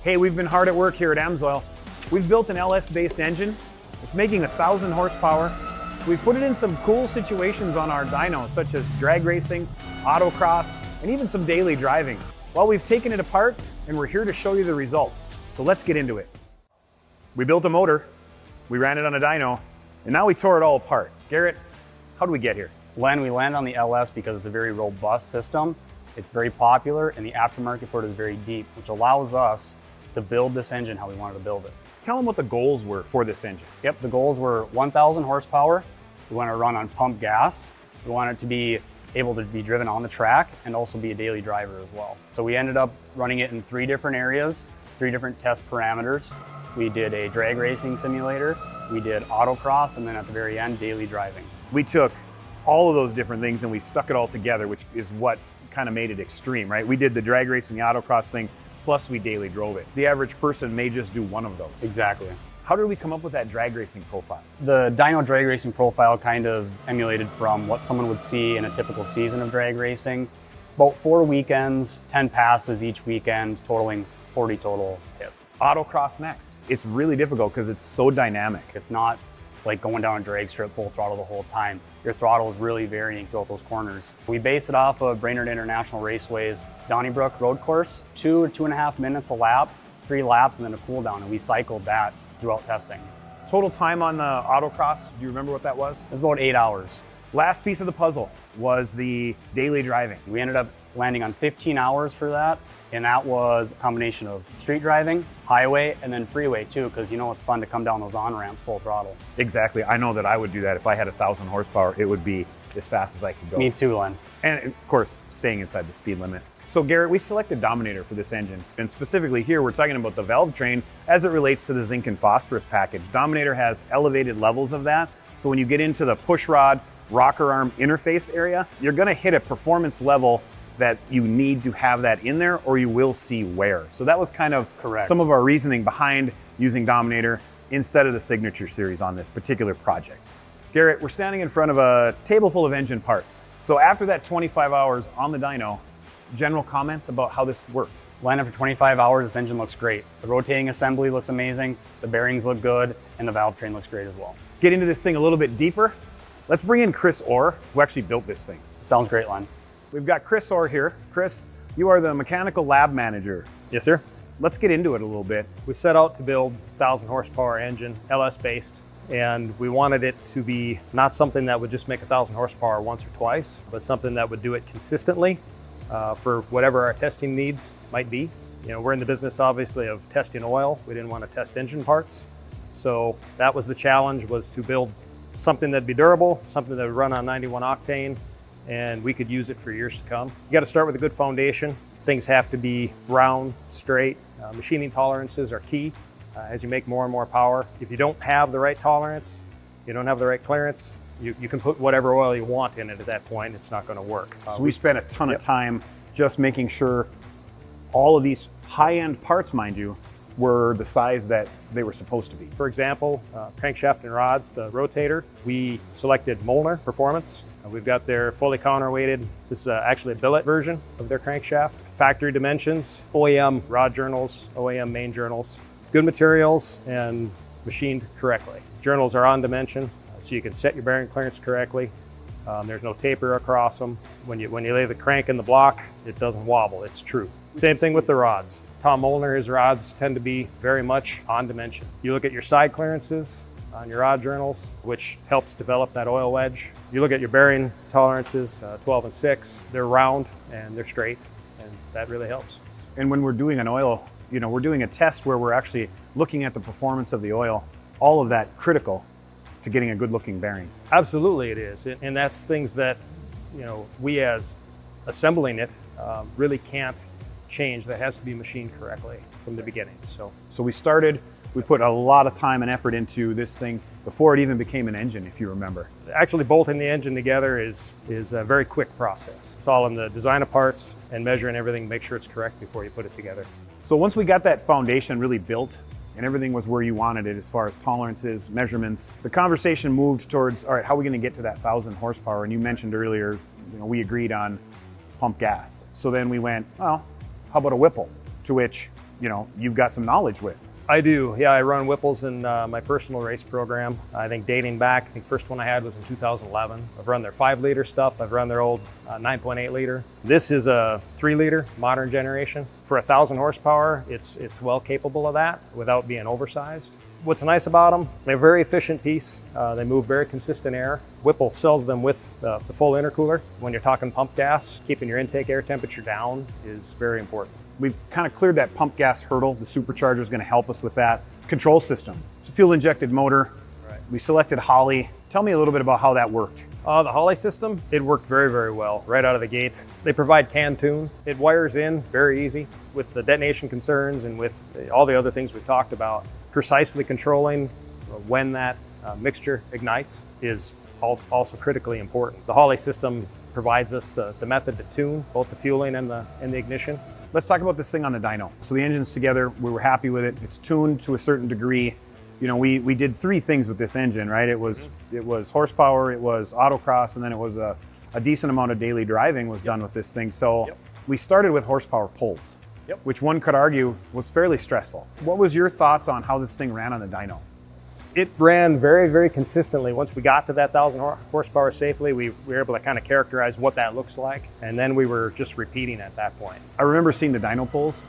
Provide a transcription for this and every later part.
Hey, we've been hard at work here at AMSOIL. We've built an LS-based engine. It's making 1,000 horsepower. We've put it in some cool situations on our dyno, such as drag racing, autocross, and even some daily driving. Well, we've taken it apart, and we're here to show you the results. So let's get into it. We built a motor, we ran it on a dyno, and now we tore it all apart. Garrett, how did we get here? Len, we landed on the LS because it's a very robust system. It's very popular, and the aftermarket for it is very deep, which allows us to build this engine how we wanted to build it. Tell them what the goals were for this engine. Yep, the goals were 1,000 horsepower. We want to run on pump gas. We want it to be able to be driven on the track and also be a daily driver as well. So we ended up running it in 3 different areas, 3 different test parameters. We did a drag racing simulator, we did autocross, and then at the very end, daily driving. We took all of those different things and we stuck it all together, which is what kind of made it extreme, right? We did the drag racing, the autocross thing, plus we daily drove it. The average person may just do one of those. Exactly. How did we come up with that drag racing profile? The dyno drag racing profile kind of emulated from what someone would see in a typical season of drag racing. About 4 weekends, 10 passes each weekend, totaling 40 total hits. Autocross next. It's really difficult because it's so dynamic. It's not like going down a drag strip full throttle the whole time. Your throttle is really varying throughout those corners. We base it off of Brainerd International Raceway's Donnybrook road course, 2 to 2.5 minutes a lap, 3 laps, and then a cool down, and we cycled that throughout testing. Total time on the autocross, do you remember what that was? It was about 8 hours. Last piece of the puzzle was the daily driving. We ended up landing on 15 hours for that, and that was a combination of street driving, highway, and then freeway too, because you know it's fun to come down those on-ramps full throttle. Exactly. I know that I would do that. If I had 1,000 horsepower, it would be as fast as I could go. Me too, Len. And of course, staying inside the speed limit. So Garrett, we selected Dominator for this engine. And specifically here, we're talking about the valve train as it relates to the zinc and phosphorus package. Dominator has elevated levels of that. So when you get into the push rod, rocker arm interface area, you're gonna hit a performance level that you need to have that in there or you will see wear. So that was kind of correct. Some of our reasoning behind using Dominator instead of the Signature series on this particular project. Garrett, we're standing in front of a table full of engine parts. So after that 25 hours on the dyno, general comments about how this worked? Len, after 25 hours, this engine looks great. The rotating assembly looks amazing, the bearings look good, and the valve train looks great as well. Get into this thing a little bit deeper. Let's bring in Chris Orr, who actually built this thing. Sounds great, Len. We've got Chris Orr here. Chris, you are the mechanical lab manager. Yes, sir. Let's get into it a little bit. We set out to build 1,000 horsepower engine, LS based, and we wanted it to be not something that would just make 1,000 horsepower once or twice, but something that would do it consistently for whatever our testing needs might be. You know, we're in the business obviously of testing oil. We didn't want to test engine parts. So that was the challenge, was to build something that'd be durable, something that would run on 91 octane, and we could use it for years to come. You got to start with a good foundation. Things have to be round, straight. Machining tolerances are key as you make more and more power. If you don't have the right tolerance, you don't have the right clearance, you can put whatever oil you want in it at that point, it's not going to work. So we spent a ton of time just making sure all of these high-end parts, mind you, were the size that they were supposed to be. For example, Crankshaft Rods, the rotator, we selected Molnar Performance. We've got their fully counterweighted. This is actually a billet version of their crankshaft. Factory dimensions, OEM rod journals, OEM main journals. Good materials and machined correctly. Journals are on dimension, so you can set your bearing clearance correctly. There's no taper across them. When you lay the crank in the block, it doesn't wobble, it's true. Same thing with the rods. Tom Molnar, his rods tend to be very much on dimension. You look at your side clearances on your rod journals, which helps develop that oil wedge. You look at your bearing tolerances, 12 and 6, they're round and they're straight, and that really helps. And when we're doing an oil, you know, we're doing a test where we're actually looking at the performance of the oil, all of that critical to getting a good looking bearing. Absolutely it is, and that's things that, you know, we as assembling it really can't change. That has to be machined correctly from the beginning. So we put a lot of time and effort into this thing before it even became an engine, if you remember. Actually bolting the engine together is a very quick process. It's all in the design of parts and measuring everything, make sure it's correct before you put it together. So once we got that foundation really built and everything was where you wanted it as far as tolerances, measurements, the conversation moved towards, all right, how are we gonna get to that 1,000 horsepower? And you mentioned earlier, you know, we agreed on pump gas. So then we went, well, how about a Whipple? To which you've got some knowledge with. I do, yeah. I run Whipples in my personal race program. I think dating back, I think first one I had was in 2011. I've run their 5-liter stuff. I've run their old 9.8 liter. This is a 3-liter modern generation. For 1,000 horsepower, it's well capable of that without being oversized. What's nice about them, they're a very efficient piece. They move very consistent air. Whipple sells them with the full intercooler. When you're talking pump gas, keeping your intake air temperature down is very important. We've kind of cleared that pump gas hurdle. The supercharger is going to help us with that. Control system. It's a fuel injected motor. Right. We selected Holley. Tell me a little bit about how that worked. The Holley system, it worked very, very well right out of the gate. They provide can tune. It wires in very easy with the detonation concerns and with all the other things we've talked about. Precisely controlling when that mixture ignites is also critically important. The Holley system provides us the method to tune both the fueling and the ignition. Let's talk about this thing on the dyno. So the engine's together, we were happy with it. It's tuned to a certain degree. We did 3 things with this engine, right? It was horsepower, it was autocross, and then it was a decent amount of daily driving was done with this thing. So we started with horsepower pulls, which one could argue was fairly stressful. What was your thoughts on how this thing ran on the dyno? It ran very, very consistently. Once we got to that 1,000 horsepower safely, we were able to kind of characterize what that looks like. And then we were just repeating at that point. I remember seeing the dyno pulls,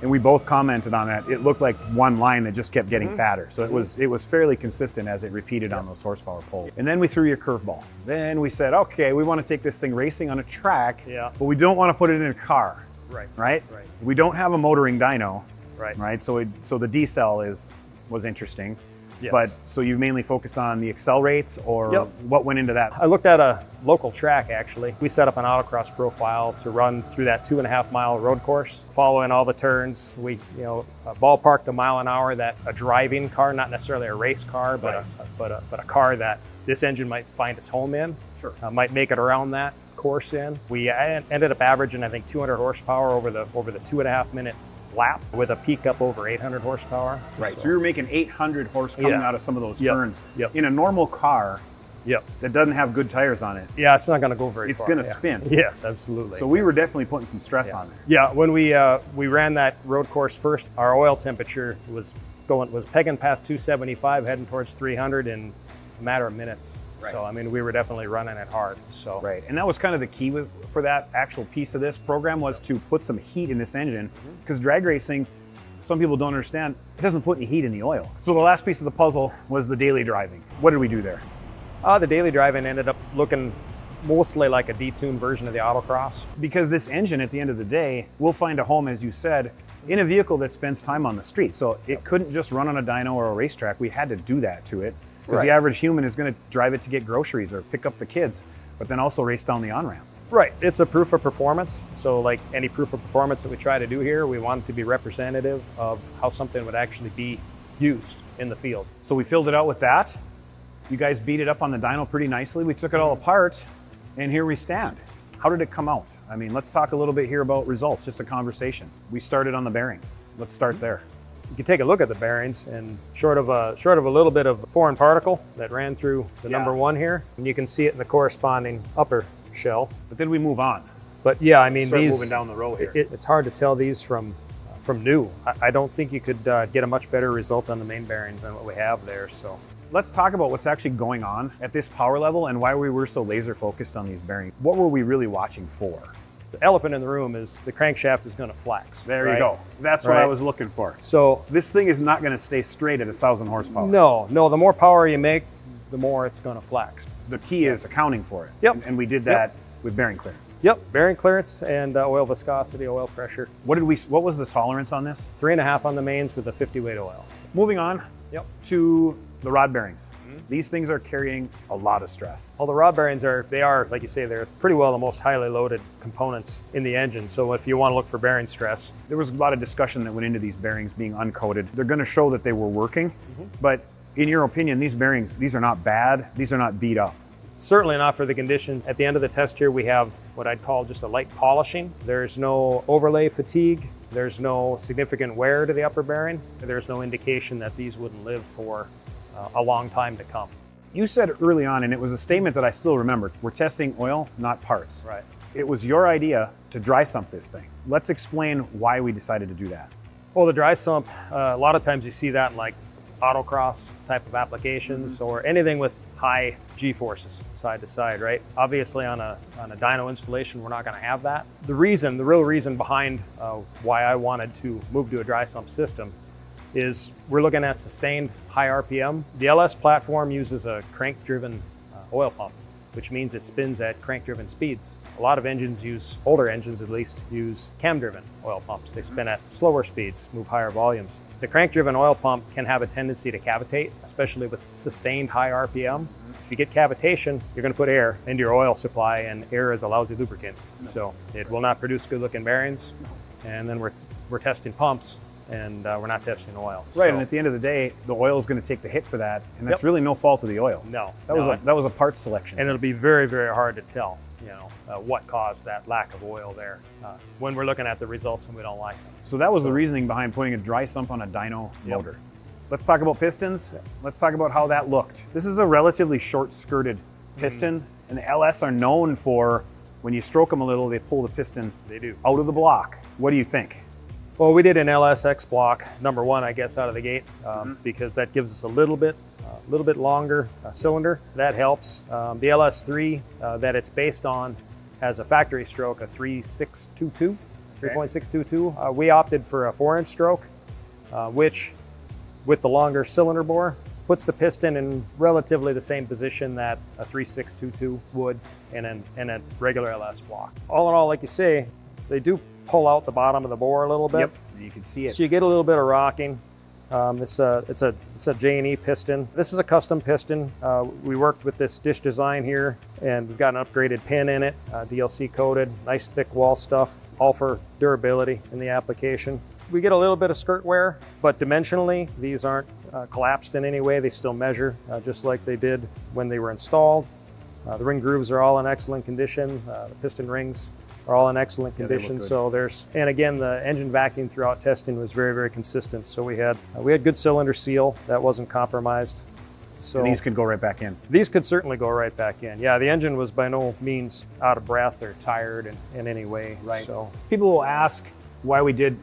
and we both commented on that. It looked like one line that just kept getting fatter. So it was fairly consistent as it repeated on those horsepower pulls. And then we threw you a curveball. Then we said, okay, we want to take this thing racing on a track, but we don't want to put it in a car. Right? We don't have a motoring dyno. Right? So the decel was interesting. Yes. But so you mainly focused on the accel rates, or what went into that? I looked at a local track actually. We set up an autocross profile to run through that 2.5-mile road course, following all the turns. We ballparked a mile an hour that a driving car, not necessarily a race car, but a car that this engine might find its home in. Sure. Might make it around that course in. We ended up averaging I think 200 horsepower over the 2.5-minute lap with a peak up over 800 horsepower. Right, so you were making 800 horse coming out of some of those turns. In a normal car that doesn't have good tires on it. Yeah, it's not going to go very far. It's going to spin. Yes, absolutely. So we were definitely putting some stress on there. Yeah, when we ran that road course first, our oil temperature was pegging past 275, heading towards 300 in a matter of minutes. Right. So I mean, we were definitely running it hard. So right, and that was kind of the key for that actual piece of this program was to put some heat in this engine, because drag racing, some people don't understand, it doesn't put any heat in the oil. So the last piece of the puzzle was the daily driving. What did we do there? The daily driving ended up looking mostly like a detuned version of the autocross. Because this engine, at the end of the day, will find a home, as you said, in a vehicle that spends time on the street. So it couldn't just run on a dyno or a racetrack. We had to do that to it. Because the average human is going to drive it to get groceries or pick up the kids, but then also race down the on-ramp. Right, it's a proof of performance. So like any proof of performance that we try to do here, we want it to be representative of how something would actually be used in the field. So we filled it out with that. You guys beat it up on the dyno pretty nicely. We took it all apart, and here we stand. How did it come out? I mean, let's talk a little bit here about results, just a conversation. We started on the bearings. Let's start there. You can take a look at the bearings, and short of a little bit of foreign particle that ran through the number 1 here, and you can see it in the corresponding upper shell. But then we move on. But yeah, I mean, these moving down the row here. It's hard to tell these from new. I don't think you could get a much better result on the main bearings than what we have there. So let's talk about what's actually going on at this power level and why we were so laser focused on these bearings. What were we really watching for? The elephant in the room is the crankshaft is going to flex. There you go. That's what I was looking for. So this thing is not going to stay straight at 1,000 horsepower. No. The more power you make, the more it's going to flex. The key is accounting for it. Yep. And we did that with bearing clearance. Yep. Bearing clearance and oil viscosity, oil pressure. What was the tolerance on this? 3.5 on the mains with a 50 weight oil. Moving on to the rod bearings. These things are carrying a lot of stress. Well, the rod bearings are, like you say, they're pretty well the most highly loaded components in the engine. So if you want to look for bearing stress. There was a lot of discussion that went into these bearings being uncoated. They're going to show that they were working, but in your opinion, these bearings, these are not bad, these are not beat up. Certainly not for the conditions. At the end of the test here, we have what I'd call just a light polishing. There's no overlay fatigue. There's no significant wear to the upper bearing. There's no indication that these wouldn't live for a long time to come. You said early on, and it was a statement that I still remember, we're testing oil, not parts. Right. It was your idea to dry sump this thing. Let's explain why we decided to do that. Well, the dry sump, a lot of times you see that in like autocross type of applications or anything with high G-forces side to side, right? Obviously on a dyno installation, we're not gonna have that. The real reason behind why I wanted to move to a dry sump system is we're looking at sustained high RPM. The LS platform uses a crank-driven oil pump, which means it spins at crank-driven speeds. A lot of engines older engines at least, use cam-driven oil pumps. They spin at slower speeds, move higher volumes. The crank-driven oil pump can have a tendency to cavitate, especially with sustained high RPM. If you get cavitation, you're gonna put air into your oil supply, and air is a lousy lubricant. So it will not produce good-looking bearings. And then we're testing pumps, and we're not testing oil. Right, So, and at the end of the day, the oil is going to take the hit for that, and that's really no fault of the oil. no, That was a parts selection. and it'll be very, very hard to tell, what caused that lack of oil there when we're looking at the results and we don't like them. So that was the reasoning behind putting a dry sump on a dyno motor. Let's talk about pistons. Let's talk about how that looked. This is a relatively short-skirted piston, and the LS are known for, when you stroke them a little, they pull the piston out of the block. What do you think? Well, we did an LSX block, number one, I guess, out of the gate, because that gives us a little bit longer cylinder. That helps. The LS3 that it's based on has a factory stroke, a 3.622. We opted for a 4-inch stroke, which, with the longer cylinder bore, puts the piston in relatively the same position that a 3.622 would in a regular LS block. All in all, like you say, they do pull out the bottom of the bore a little bit. Yep, you can see it. So you get a little bit of rocking. It's a J&E piston. This is a custom piston. We worked with this dish design here, and we've got an upgraded pin in it, DLC coated, nice thick wall stuff, all for durability in the application. We get a little bit of skirt wear, but dimensionally, these aren't collapsed in any way. They still measure just like they did when they were installed. The ring grooves are all in excellent condition. The piston rings are all in excellent condition. So and again, the engine vacuum throughout testing was very, very consistent. So we had good cylinder seal that wasn't compromised. So and these could go right back in. These could certainly go right back in. Yeah, the engine was by no means out of breath or tired in any way. Right. So people will ask why we did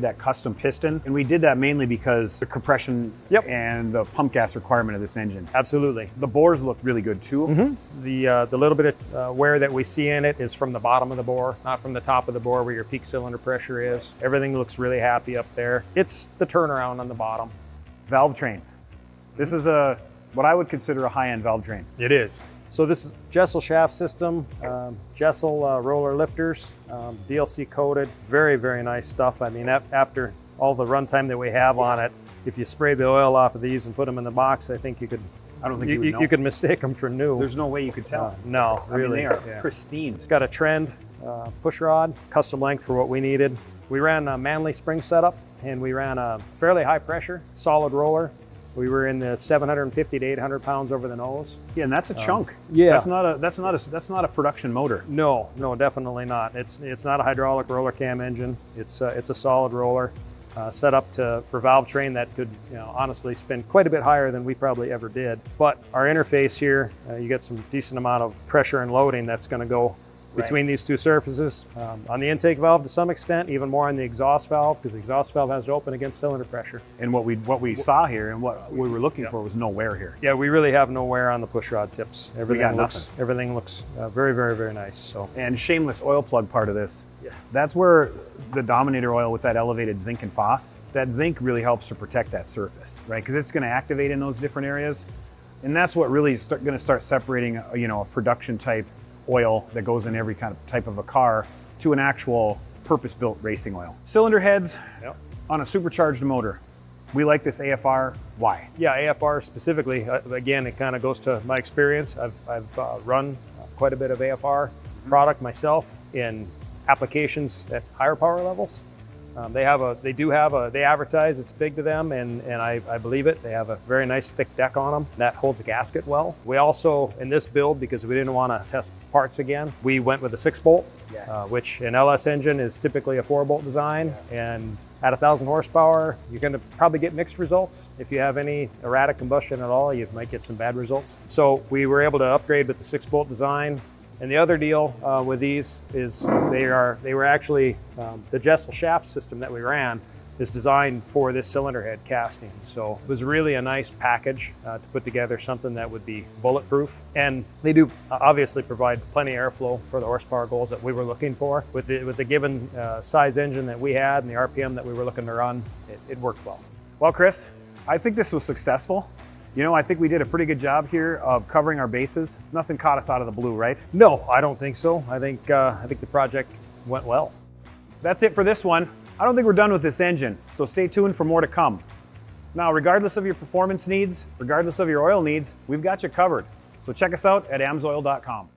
that custom piston, and we did that mainly because the compression and the pump gas requirement of this engine. Absolutely. The bores look really good too. The little bit of wear that we see in it is from the bottom of the bore, not from the top of the bore where your peak cylinder pressure is. Everything looks really happy up there. It's the turnaround on the bottom. Valve train. This is what I would consider a high-end valve train. It is. So this is Jessel shaft system, Jessel roller lifters, DLC coated, very, very nice stuff. I mean, after all the runtime that we have on it, if you spray the oil off of these and put them in the box, I think you could. I don't think you would know. You could mistake them for new. The's no way you could tell. No, really. I mean, they are pristine. It's got a trend push rod, custom length for what we needed. We ran a Manley spring setup, and we ran a fairly high pressure, solid roller. We were in the 750 to 800 pounds over the nose. Yeah, and that's a chunk. Yeah, that's not a production motor. No, definitely not. It's not a hydraulic roller cam engine. It's a solid roller set up for valve train that could honestly spin quite a bit higher than we probably ever did. But our interface here, you get some decent amount of pressure and loading that's going to go between these two surfaces. On the intake valve to some extent, even more on the exhaust valve, because the exhaust valve has to open against cylinder pressure. And what we saw here and what we were looking for was no wear here. Yeah, we really have no wear on the push rod tips. Everything looks very, very, very nice. So. And shameless oil plug part of this. Yeah. That's where the Dominator oil with that elevated zinc and phos, that zinc really helps to protect that surface, right? Because it's going to activate in those different areas. And that's what really is going to start separating, a production type oil that goes in every kind of type of a car to an actual purpose-built racing oil. Cylinder heads on a supercharged motor. We like this AFR. Why? Yeah, AFR specifically. Again, it kind of goes to my experience. I've run quite a bit of AFR product myself in applications at higher power levels. They advertise it's big to them, and I believe it. They have a very nice thick deck on them that holds a gasket well. We also, in this build, because we didn't want to test parts again, we went with a 6-bolt, which an LS engine is typically a 4-bolt design. And at 1,000 horsepower, you're going to probably get mixed results. If you have any erratic combustion at all, you might get some bad results. So we were able to upgrade with the 6-bolt design. And the other deal with these is they were actually the Jessel shaft system that we ran is designed for this cylinder head casting. So it was really a nice package to put together something that would be bulletproof. And they do obviously provide plenty of airflow for the horsepower goals that we were looking for. With the given size engine that we had and the RPM that we were looking to run, it worked well. Well, Chris, I think this was successful. You know, I think we did a pretty good job here of covering our bases. Nothing caught us out of the blue, right? No, I don't think so. I think the project went well. That's it for this one. I don't think we're done with this engine, so stay tuned for more to come. Now, regardless of your performance needs, regardless of your oil needs, we've got you covered. So check us out at AMSOIL.com.